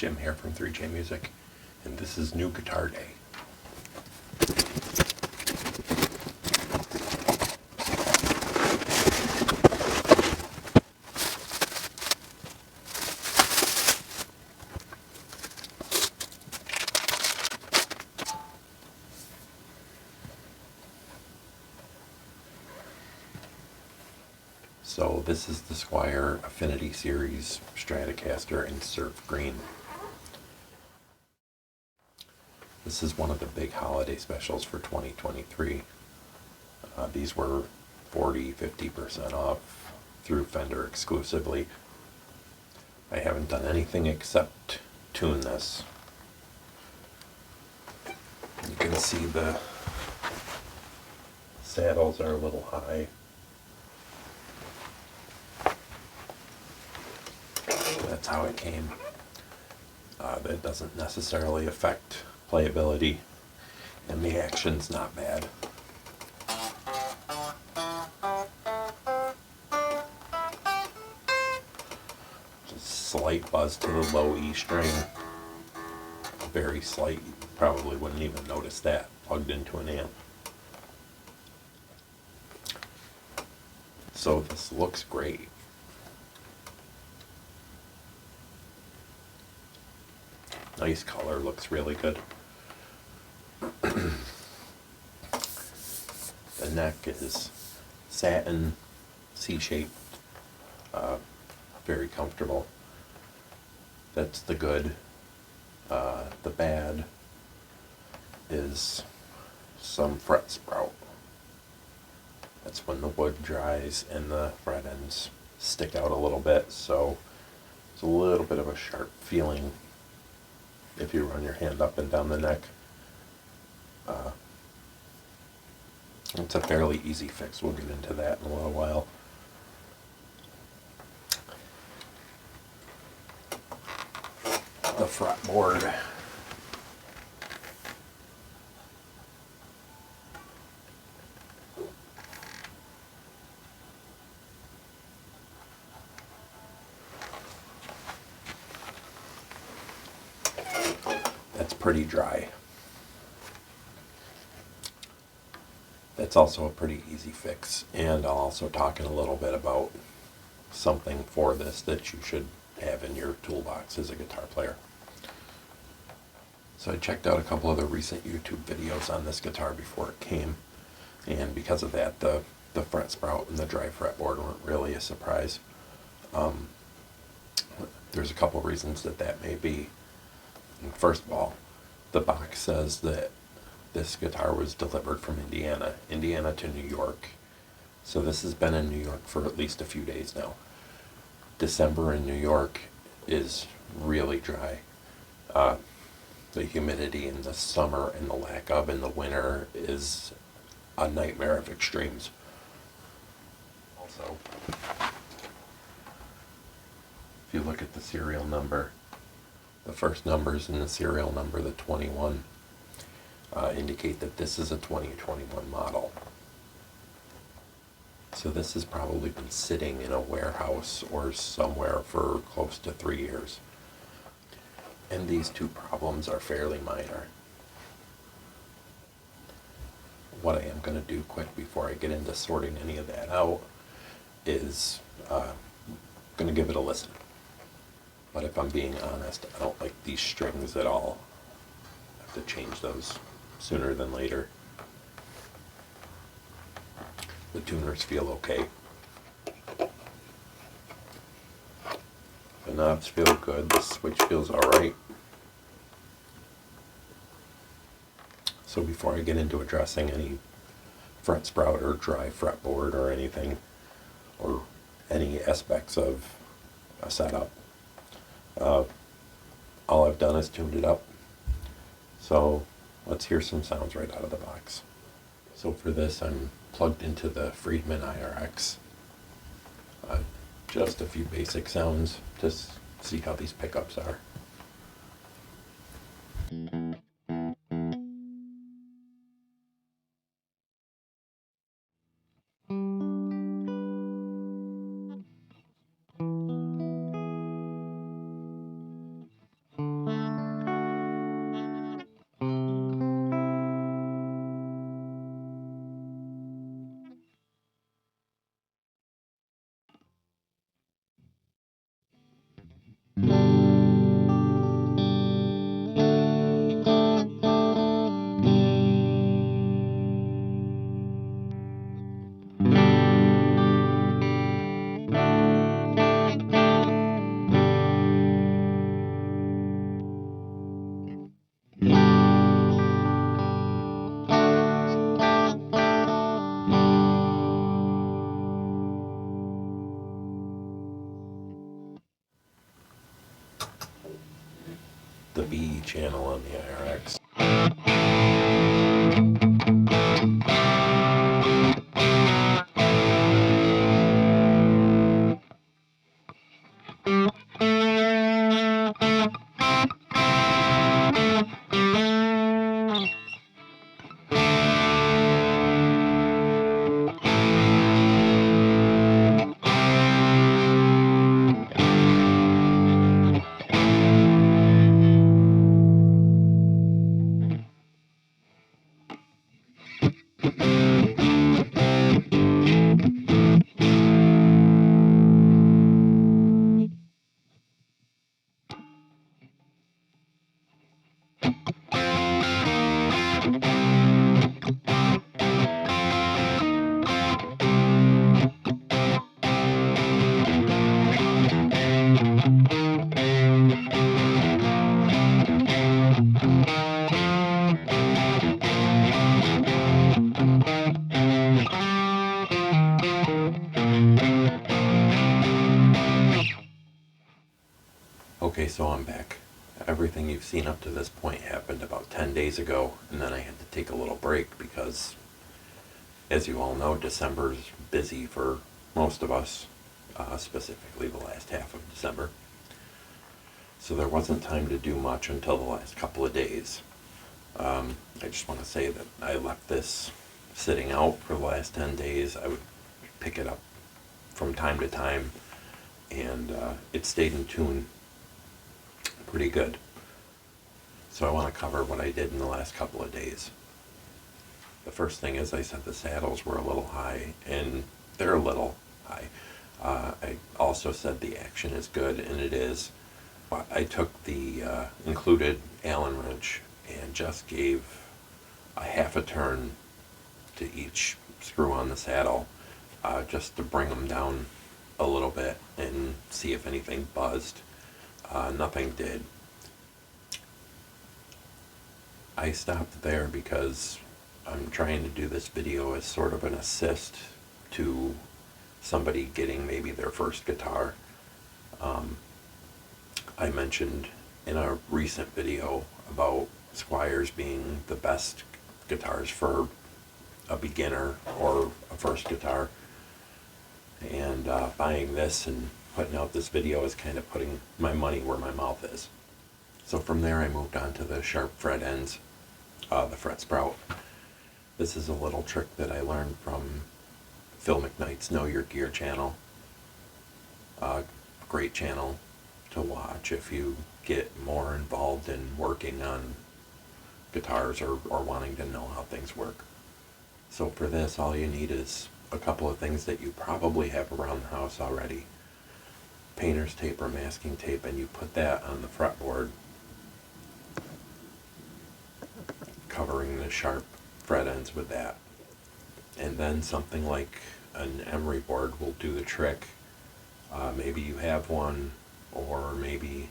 Jim here from 3J Music, and this is New Guitar Day. So this is the Squier Affinity Series Stratocaster in Surf Green. This is one of the big holiday specials for 2023. These were 40–50% off through Fender exclusively. I haven't done anything except tune this. You can see the saddles are a little high. That's how it came. That doesn't necessarily affect playability, and the action's not bad. Just slight buzz to the low E string. Very slight. You probably wouldn't even notice that plugged into an amp. So this looks great. Nice color, looks really good. The neck is satin, C-shaped, very comfortable. That's the good. The bad is some fret sprout. That's when the wood dries and the fret ends stick out a little bit, so it's a little bit of a sharp feeling if you run your hand up and down the neck. It's a fairly easy fix. We'll get into that in a little while. The fretboard. That's pretty dry. That's also a pretty easy fix, and I'll also talk in a little bit about something for this that you should have in your toolbox as a guitar player. So I checked out a couple of the recent YouTube videos on this guitar before it came, and because of that, the fret sprout and the dry fretboard weren't really a surprise. There's a couple reasons that may be. First of all, the box says that this guitar was delivered from Indiana to New York. So this has been in New York for at least a few days now. December in New York is really dry. The humidity in the summer and the lack of in the winter is a nightmare of extremes. Also, if you look at the serial number, the first numbers in the serial number, the 21, indicate that this is a 2021 model. So this has probably been sitting in a warehouse or somewhere for close to 3 years. And these two problems are fairly minor. What I am going to do quick before I get into sorting any of that out is going to give it a listen. But if I'm being honest, I don't like these strings at all. I have to change those sooner than later. The tuners feel okay. The knobs feel good. The switch feels alright. So before I get into addressing any fret sprout or dry fretboard or anything, or any aspects of a setup, all I've done is tuned it up. So let's hear some sounds right out of the box. So for this, I'm plugged into the Friedman IRX. Just a few basic sounds to see how these pickups are. the B channel on the IRX. Okay, so I'm back. Everything you've seen up to this point happened about 10 days ago, and then I had to take a little break because, as you all know, December's busy for most of us, specifically the last half of December. So there wasn't time to do much until the last couple of days. I just want to say that I left this sitting out for the last 10 days. I would pick it up from time to time, and it stayed in tune pretty good. So I want to cover what I did in the last couple of days. The first thing is I said the saddles were a little high, and they're a little high. I also said the action is good, and it is. I took the included Allen wrench and just gave a half a turn to each screw on the saddle, just to bring them down a little bit and see if anything buzzed. Nothing did. I stopped there because I'm trying to do this video as sort of an assist to somebody getting maybe their first guitar. I mentioned in a recent video about Squiers being the best guitars for a beginner or a first guitar, and buying this and putting out this video is kind of putting my money where my mouth is. So from there I moved on to the sharp fret ends, the fret sprout. This is a little trick that I learned from Phil McKnight's Know Your Gear channel. Great channel to watch if you get more involved in working on guitars or wanting to know how things work. So for this, all you need is a couple of things that you probably have around the house already. Painter's tape or masking tape, and you put that on the fretboard, covering the sharp fret ends with that. And then something like an emery board will do the trick. Maybe you have one, or maybe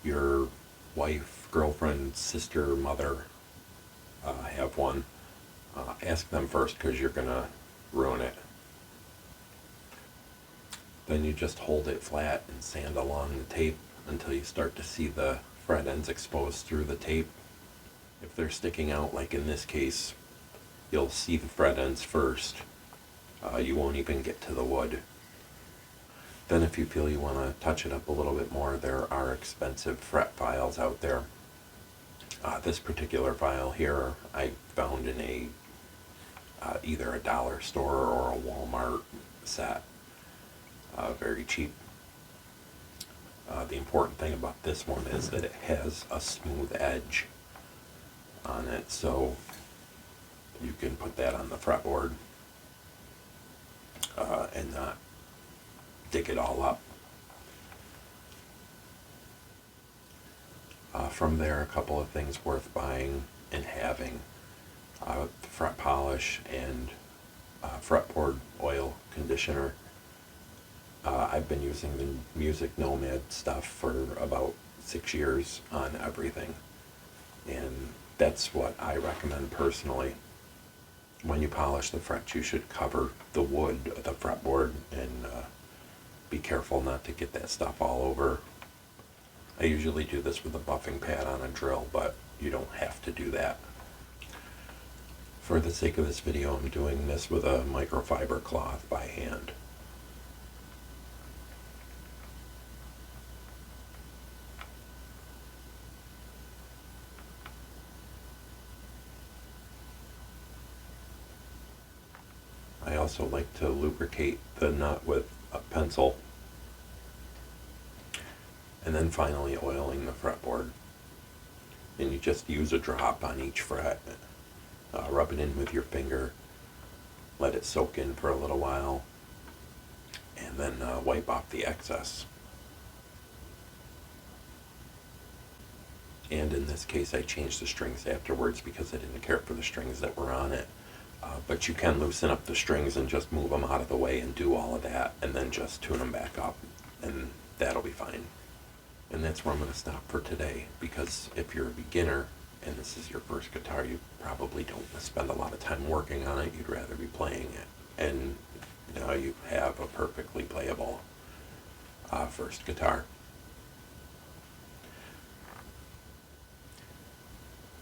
your wife, girlfriend, sister, mother have one. Ask them first, because you're gonna ruin it. Then you just hold it flat and sand along the tape until you start to see the fret ends exposed through the tape. If they're sticking out, like in this case, you'll see the fret ends first. You won't even get to the wood. Then if you feel you want to touch it up a little bit more, there are expensive fret files out there. This particular file here I found in a either a dollar store or a Walmart set. Very cheap. The important thing about this one is that it has a smooth edge on it, so you can put that on the fretboard and not dig it all up. From there, a couple of things worth buying and having. Fret polish and fretboard oil conditioner. I've been using the Music Nomad stuff for about 6 years on everything, and that's what I recommend personally. When you polish the frets, you should cover the wood of the fretboard and be careful not to get that stuff all over. I usually do this with a buffing pad on a drill, but you don't have to do that. For the sake of this video, I'm doing this with a microfiber cloth by hand. I also like to lubricate the nut with a pencil. And then finally oiling the fretboard. And you just use a drop on each fret. Rub it in with your finger. Let it soak in for a little while. And then wipe off the excess. And in this case I changed the strings afterwards because I didn't care for the strings that were on it. But you can loosen up the strings and just move them out of the way and do all of that and then just tune them back up and that'll be fine. And that's where I'm going to stop for today, because if you're a beginner and this is your first guitar, you probably don't spend a lot of time working on it. You'd rather be playing it. And now you have a perfectly playable first guitar.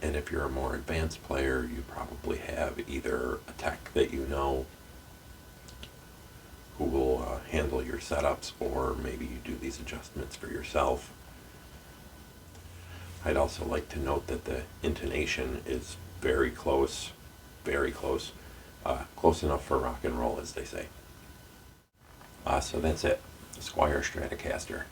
And if you're a more advanced player, you probably have either a tech that you know who will handle your setups, or maybe you do these adjustments for yourself. I'd also like to note that the intonation is very close, close enough for rock and roll, as they say. So that's it, Squier Stratocaster.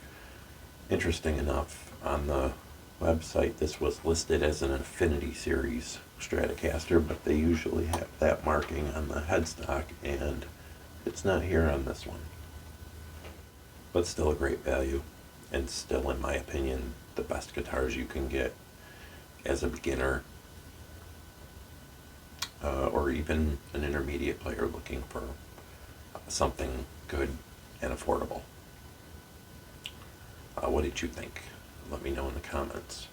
Interesting enough, on the website this was listed as an Affinity series Stratocaster, but they usually have that marking on the headstock, and it's not here on this one. But still a great value, and still, in my opinion, the best guitars you can get as a beginner, or even an intermediate player looking for something good and affordable. What did you think? Let me know in the comments.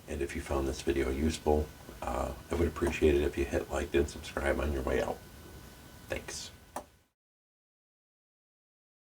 And if you found this video useful, I would appreciate it if you hit like and subscribe on your way out. Thanks.